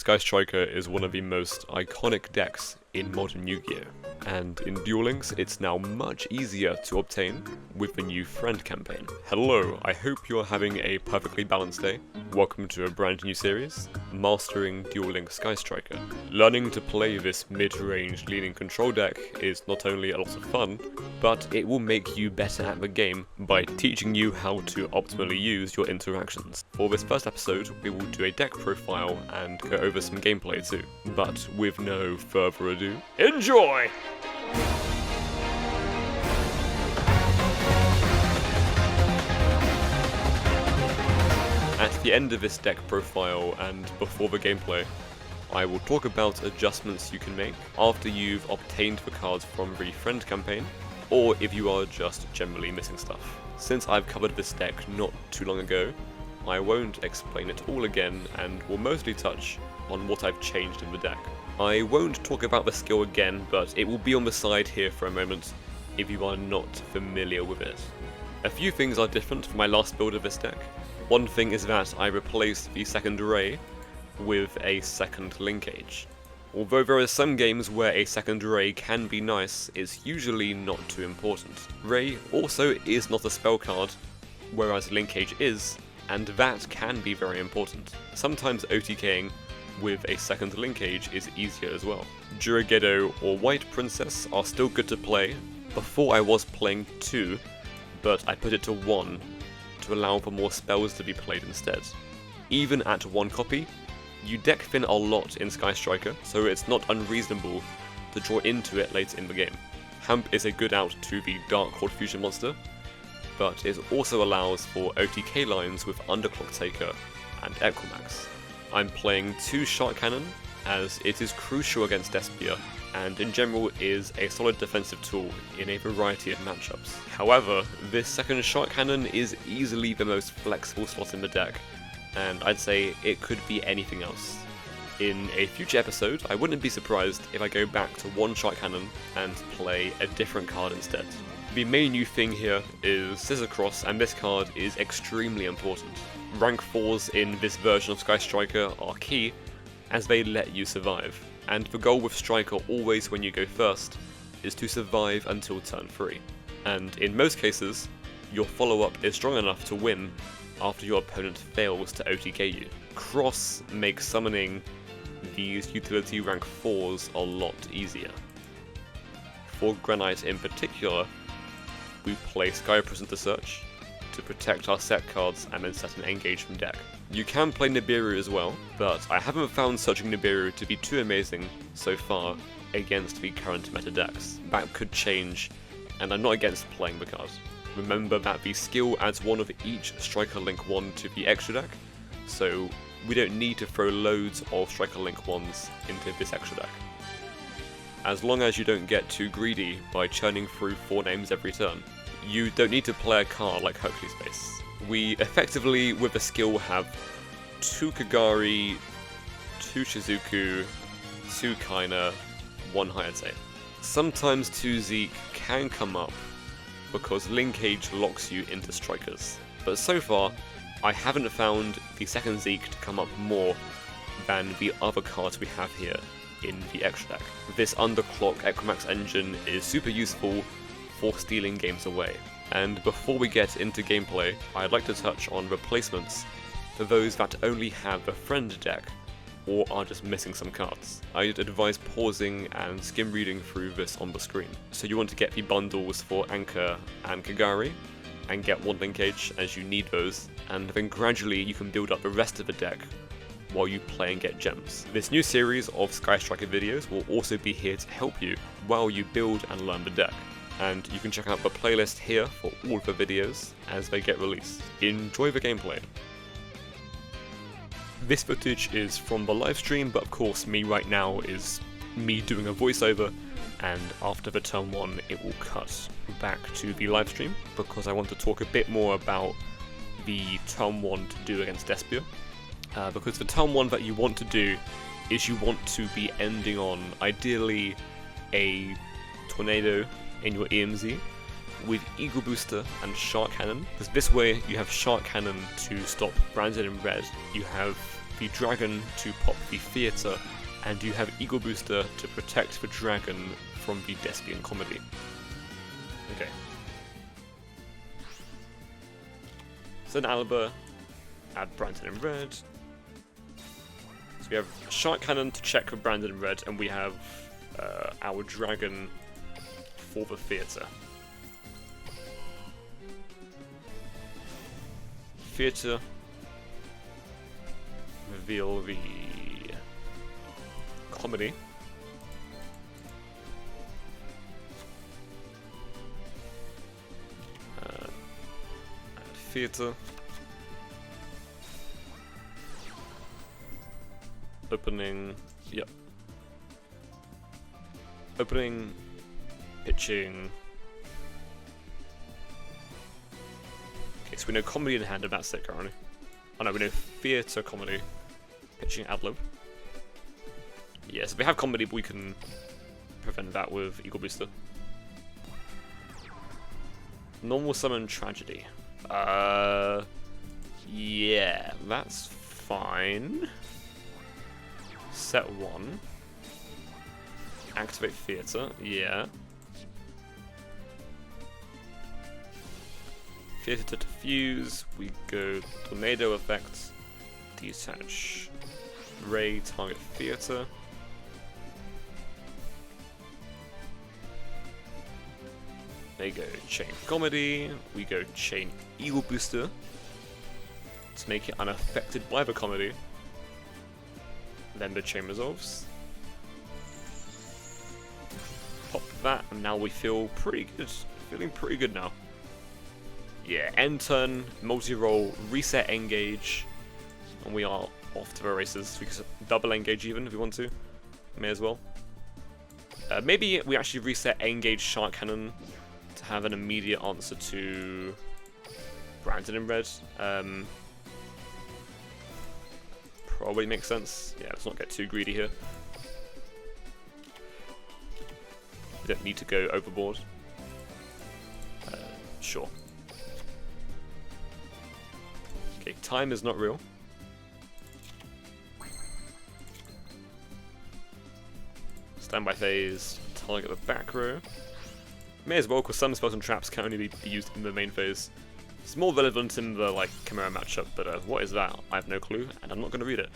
Sky Striker is one of the most iconic decks in modern Yu-Gi-Oh! And in Duel Links, it's now much easier to obtain with the new Friend campaign. Hello, I hope you're having a perfectly balanced day. Welcome to a brand new series, Mastering Duel Links Sky Striker. Learning to play this mid-range leaning control deck is not only a lot of fun, but it will make you better at the game by teaching you how to optimally use your interactions. For this first episode, we will do a deck profile and go over some gameplay too. But with no further ado, enjoy! At the end of this deck profile and before the gameplay, I will talk about adjustments you can make after you've obtained the cards from the Friend campaign, or if you are just generally missing stuff. Since I've covered this deck not too long ago, I won't explain it all again and will mostly touch on what I've changed in the deck. I won't talk about the skill again, but it will be on the side here for a moment if you are not familiar with it. A few things are different from my last build of this deck. One thing is that I replaced the second Ray with a second linkage. Although there are some games where a second Ray can be nice, it's usually not too important. Ray also is not a spell card, whereas linkage is, and that can be very important. Sometimes OTKing with a second linkage is easier as well. Jurigedo or White Princess are still good to play. Before I was playing 2, but I put it to 1 to allow for more spells to be played instead. Even at 1 copy, you deck thin a lot in Sky Striker, so it's not unreasonable to draw into it later in the game. Hamp is a good out to the Dark Horde Fusion monster, but it also allows for OTK lines with Underclock Taker and Equimax. I'm playing 2 Shark Cannon, as it is crucial against Despia, and in general is a solid defensive tool in a variety of matchups. However, this second Shark Cannon is easily the most flexible slot in the deck, and I'd say it could be anything else. In a future episode, I wouldn't be surprised if I go back to 1 Shark Cannon and play a different card instead. The main new thing here is Scissor Cross, and this card is extremely important. Rank 4s in this version of Sky Striker are key, as they let you survive, and the goal with Striker always when you go first is to survive until turn 3. And in most cases, your follow-up is strong enough to win after your opponent fails to OTK you. Cross makes summoning these utility rank 4s a lot easier. For Granite in particular, we play Sky Prison to search, to protect our set cards and then set an engage from deck. You can play Nibiru as well, but I haven't found searching Nibiru to be too amazing so far against the current meta decks. That could change, and I'm not against playing the card. Remember that the skill adds 1 of each Striker Link 1 to the extra deck, so we don't need to throw loads of Striker Link 1s into this extra deck. As long as you don't get too greedy by churning through 4 names every turn. You don't need to play a card like Hercules Base. We effectively, with the skill, have 2 Kagari, 2 Shizuku, 2 Kaina, 1 Hayate. Sometimes 2 Zeke can come up because linkage locks you into strikers. But so far, I haven't found the second Zeke to come up more than the other cards we have here in the extra deck. This Underclock Equimax engine is super useful for stealing games away. And before we get into gameplay, I'd like to touch on replacements for those that only have a Friend deck or are just missing some cards. I'd advise pausing and skim reading through this on the screen. So you want to get the bundles for Anchor and Kagari, and get 1 linkage as you need those, and then gradually you can build up the rest of the deck while you play and get gems. This new series of Sky Striker videos will also be here to help you while you build and learn the deck. And you can check out the playlist here for all of the videos as they get released. Enjoy the gameplay. This footage is from the live stream, but of course me right now is me doing a voiceover, and after the turn 1 it will cut back to the live stream because I want to talk a bit more about the turn 1 to do against Despia. Because the turn 1 that you want to do is you want to be ending on ideally a Tornado in your EMZ with Eagle Booster and Shark Cannon, because this way you have Shark Cannon to stop Branded in red, you have the dragon to pop the theatre, and you have Eagle Booster to protect the dragon from the Despian comedy. Okay. Send Aliber, add Brandon in red. So we have Shark Cannon to check for Brandon in red, and we have our dragon for the theatre. Theatre. Reveal the comedy. Theatre. Opening. Yep. Opening. Pitching. Okay, so we know comedy in hand, and that's it currently. Oh no, we know theatre, comedy. Pitching ad-lib. Yes, if we have comedy, we can prevent that with Eagle Booster. Normal summon tragedy. Yeah, that's fine. Set 1. Activate theatre, yeah. Theatre to diffuse, we go tornado effects, detach ray, target theatre. They go chain comedy, we go chain Eagle Booster to make it unaffected by the comedy. Then the chain resolves. Pop that, and now we feel pretty good. Feeling pretty good now. Yeah, end turn, multi-roll, reset engage, and we are off to the races. We can double engage even if we want to. May as well. Maybe we actually reset engage Shark Cannon to have an immediate answer to Brandon in red. Probably makes sense. Yeah, let's not get too greedy here. We don't need to go overboard. Sure. Okay, time is not real. Standby phase, target the back row. May as well, because some spells and traps can only be used in the main phase. It's more relevant in the Chimera matchup, but what is that? I have no clue, and I'm not going to read it.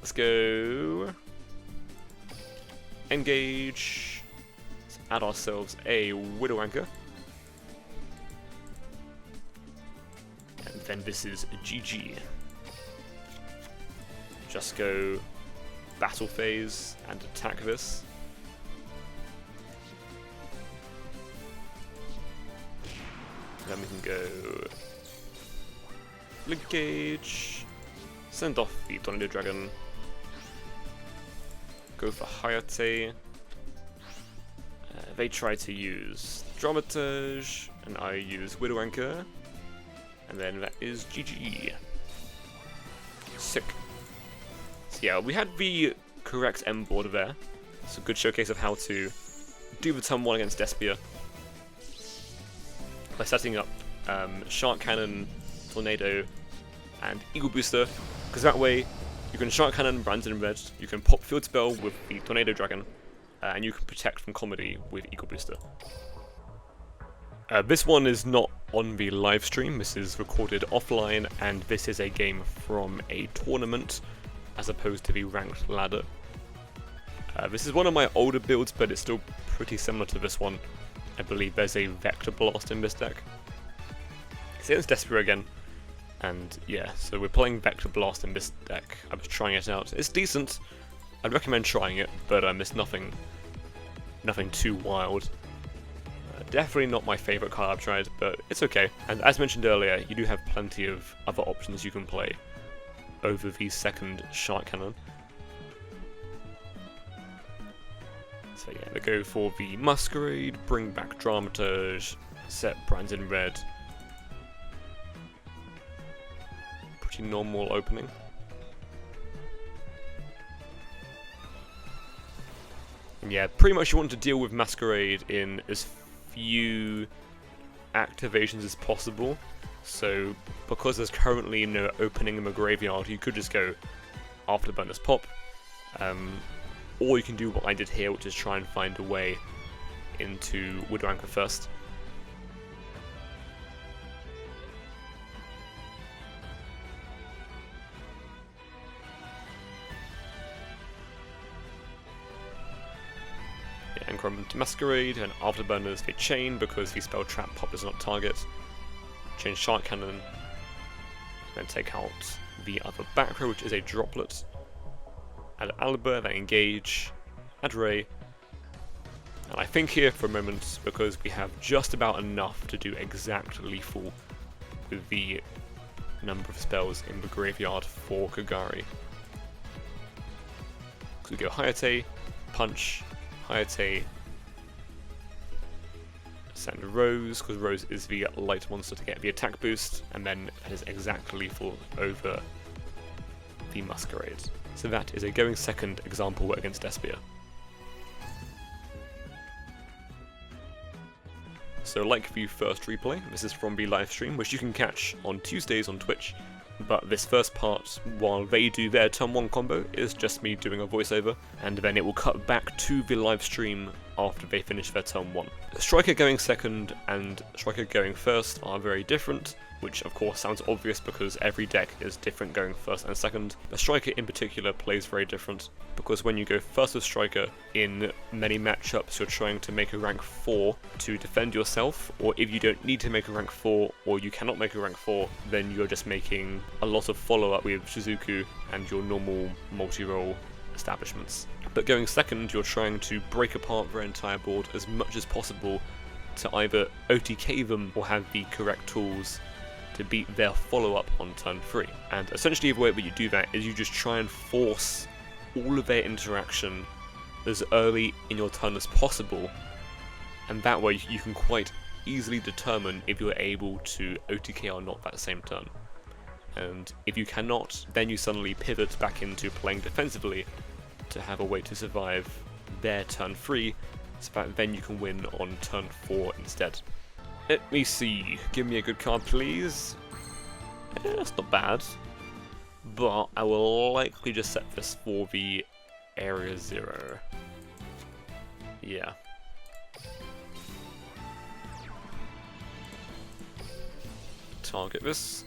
Let's go. Engage. Let's add ourselves a Widow Anchor. And then this is GG. Just go battle phase and attack this. Then we can go Link Gauge, send off the Tornado Dragon, go for Hayate. They try to use Dramaturge, and I use Widow Anchor, and then that is GG. Sick. So yeah, we had the correct end board there. It's a good showcase of how to do the turn 1 against Despia by setting up Shark Cannon, Tornado, and Eagle Booster, because that way you can Shark Cannon Brandon in red, you can pop Field Spell with the Tornado Dragon, and you can protect from comedy with Eagle Booster. This one is not on the live stream, this is recorded offline, and this is a game from a tournament as opposed to the ranked ladder. This is one of my older builds, but it's still pretty similar to this one. I believe there's a Vector Blast in this deck. So it's Despia again, and yeah, so we're playing Vector Blast in this deck. I was trying it out. It's decent. I'd recommend trying it, but it's nothing too wild. Definitely not my favourite card I've tried, but it's okay. And as mentioned earlier, you do have plenty of other options you can play over the second Shark Cannon. So yeah, they go for the Masquerade, bring back Dramaturge, set Brandon red. Pretty normal opening. And yeah, pretty much you want to deal with Masquerade in as few activations as possible. So because there's currently no opening in the graveyard, you could just go Afterburners pop, or you can do what I did here, which is try and find a way into Woodranker first. And Crumb to Masquerade, and Afterburners they chain because the spell trap pop does not target. Chain Shark Cannon, then take out the other back row, which is a droplet. Add Aliber, then engage, add Ray. And I think here for a moment, because we have just about enough to do exact lethal with the number of spells in the graveyard for Kagari. So we go Hayate, Punch, Hayate, send Rose, because Rose is the light monster to get the attack boost, and then it is exact lethal over the Masquerade. So that is a going second example against Despia. So like the first replay, this is from the live stream, which you can catch on Tuesdays on Twitch. But this first part, while they do their turn 1 combo, is just me doing a voiceover, and then it will cut back to the live stream after they finish their turn 1. Striker going second and Striker going first are very different, which of course sounds obvious because every deck is different going first and second. The Striker in particular plays very different, because when you go first with Striker, in many matchups you're trying to make a rank 4 to defend yourself, or if you don't need to make a rank 4 or you cannot make a rank 4, then you're just making a lot of follow-up with Shizuku and your normal multi-role establishments. But going second, you're trying to break apart their entire board as much as possible to either OTK them or have the correct tools to beat their follow-up on turn 3. And essentially the way that you do that is you just try and force all of their interaction as early in your turn as possible, and that way you can quite easily determine if you're able to OTK or not that same turn. And if you cannot, then you suddenly pivot back into playing defensively to have a way to survive their turn 3, so that then you can win on turn 4 instead. Let me see, give me a good card please. That's not bad, but I will likely just set this for the Area 0. Yeah. Target this.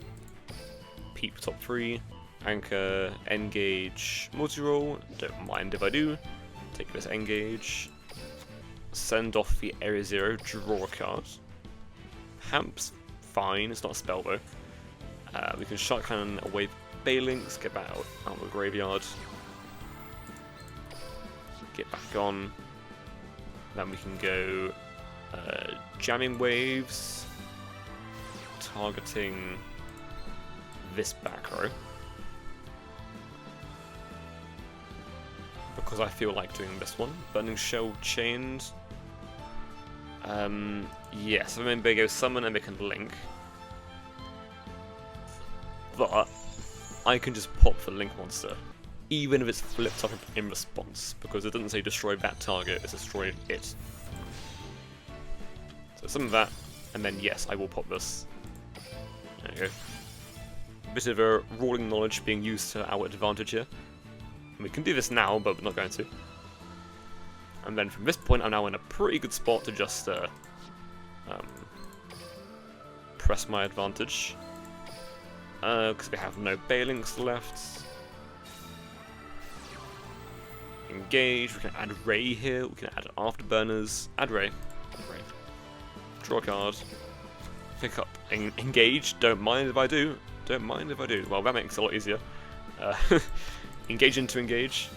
Peep top 3. Anchor, engage, multi-roll. Don't mind if I do. Take this engage. Send off the Area 0, draw a card. Hamp's fine, it's not a spell though. We can Shark Cannon away Balinks, get that out of the graveyard. Get back on. Then we can go Jamming Waves, targeting this back row. Because I feel like doing this one. Burning Shell chained. Yes, I mean they go summon and they can link. But I can just pop the link monster, even if it's flipped up in response, because it doesn't say destroy that target, it's destroy it. So summon that, and then yes, I will pop this. There you go. Bit of a ruling knowledge being used to our advantage here. And we can do this now, but we're not going to. And then from this point, I'm now in a pretty good spot to just press my advantage. Because we have no Balinks left. Engage, we can add Ray here, we can add Afterburners. Add Ray. Draw a card. Pick up Engage, don't mind if I do. Don't mind if I do. Well, that makes it a lot easier. Engage into engage.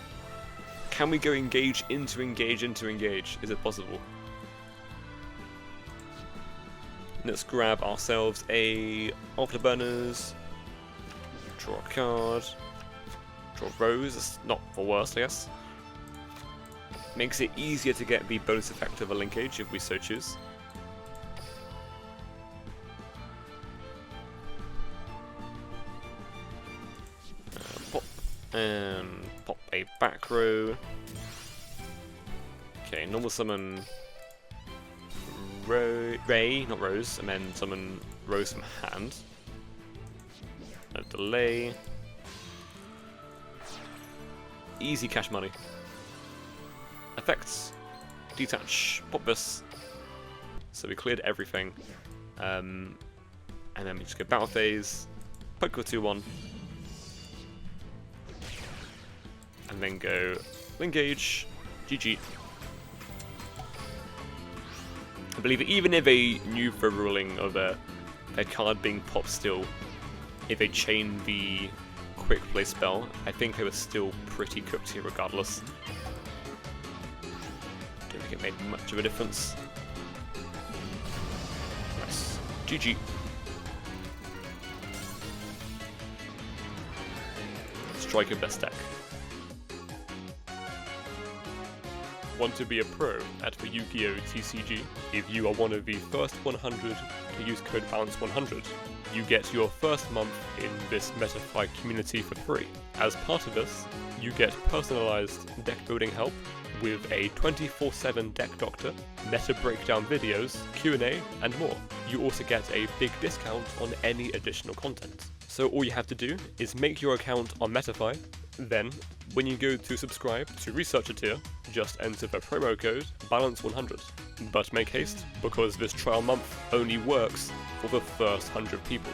Can we go engage into engage into engage? Is it possible? Let's grab ourselves a Afterburners. Draw a card. Draw Rose. It's not for worse, I guess. Makes it easier to get the bonus effect of a linkage if we so choose. Pop. And pop a back row. Okay, normal summon Ray, not Rose, and then summon Rose from hand. a delay. Easy cash money. Effects. Detach. Pop this. So we cleared everything. And then we just go battle phase. Poke 2-1. And then go engage. GG. I believe even if they knew for ruling of their card being popped still, if they chained the quick play spell, I think they were still pretty cooked here regardless. Don't think it made much of a difference. Nice. GG. Striker best deck. Want to be a pro at the Yu-Gi-Oh! TCG? If you are one of the first 100 to use code BALANCE100, you get your first month in this MetaFi community for free. As part of this, you get personalized deck building help with a 24/7 deck doctor, meta breakdown videos, Q&A, and more. You also get a big discount on any additional content. So all you have to do is make your account on MetaFi, then when you go to subscribe to Researcher tier, just enter the promo code BALANCE100. But make haste, because this trial month only works for the first 100 people.